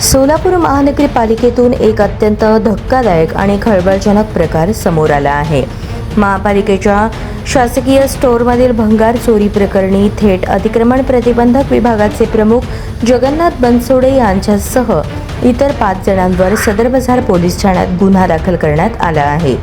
सोलापूर महानगरपालिकेतून एक अत्यंत धक्कादायक आणि खळबळजनक प्रकार समोर आला आहे। महापालिकेच्या शासकीय स्टोअरमधील भंगार चोरी प्रकरणी थेट अतिक्रमण प्रतिबंधक विभागाचे प्रमुख जगन्नाथ बनसोडे यांच्यासह इतर 5 जणांवर सदर बाजार पोलीस ठाण्यात गुन्हा दाखल करण्यात आला आहे।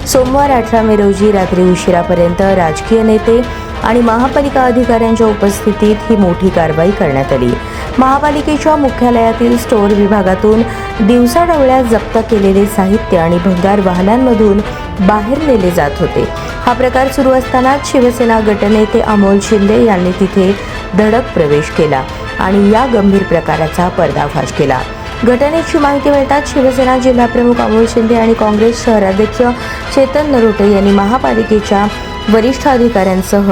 सोमवार 18 मे रोजी रात्री उशिरापर्यंत राजकीय नेते आणि महापालिका अधिकाऱ्यांच्या उपस्थितीत ही मोठी कारवाई करण्यात आली। महापालिकेच्या मुख्यालयातील स्टोअर विभागातून दिवसाढवळ्या जप्त केलेले साहित्य आणि भंगार वाहनांमधून बाहेर नेले जात होते। हा प्रकार सुरू असतानाच शिवसेना गटनेते अमोल शिंदे यांनी तिथे धडक प्रवेश केला आणि या गंभीर प्रकाराचा पर्दाफाश केला। घटनेची माहिती मिळताच शिवसेना जिल्हाप्रमुख अमोल शिंदे आणि काँग्रेस शहराध्यक्ष चेतन नरोटे यांनी महापालिकेच्या वरिष्ठ अधिकाऱ्यांसह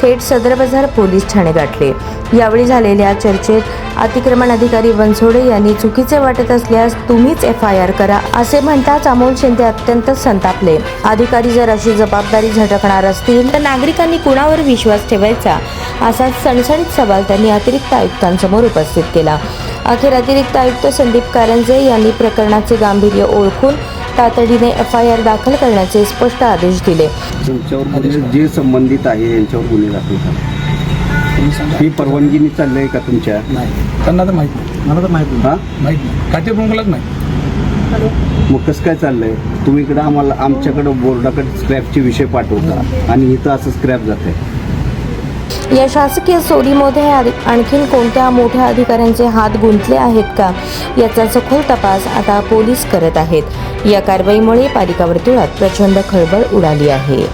थेट सदर बाजार पोलीस ठाणे गाठले। यावेळी झालेल्या चर्चेत अतिक्रमण अधिकारी बनसोडे यांनी चुकीचे वाटत असल्यास तुम्हीच FIR करा असे म्हणताच अमोल शिंदे अत्यंत संतापले। अधिकारी जर अशी जबाबदारी झटकणार असतील तर नागरिकांनी कुणावर विश्वास ठेवायचा असा सणसणीत सवाल त्यांनी अतिरिक्त आयुक्तांसमोर उपस्थित केला। अखेर अतिरिक्त आयुक्त संदीप कारंजे यांनी प्रकरणाचे गांभीर्य ओळखून तातडीने FIR दाखल करण्याचे स्पष्ट आदेश दिले। जे संबंधित आहे यांच्यावर गुन्हे दाखल करा। ही परवानगीने चाललंय का तुमच्या? नाही, त्यांना तर माहित नाही, मला तर माहित नाही, माहित नाही, खाते प्रमुखालाच नाही। मग कसं काय चाललंय? तुम्ही इकडं आमच्याकडे बोर्डाकडे स्क्रॅपचे विषय पाठवता आणि इथं असं स्क्रॅप जात आहे। या शासकीय चोरीमध्ये आणखीन कोणत्या मोठ्या अधिकाऱ्यांचे हात गुंतले आहेत का याचा सखोल तपास आता पोलीस करत आहेत। या कारवाईमुळे पालिका वर्तुळात प्रचंड खळबळ उडाली आहे।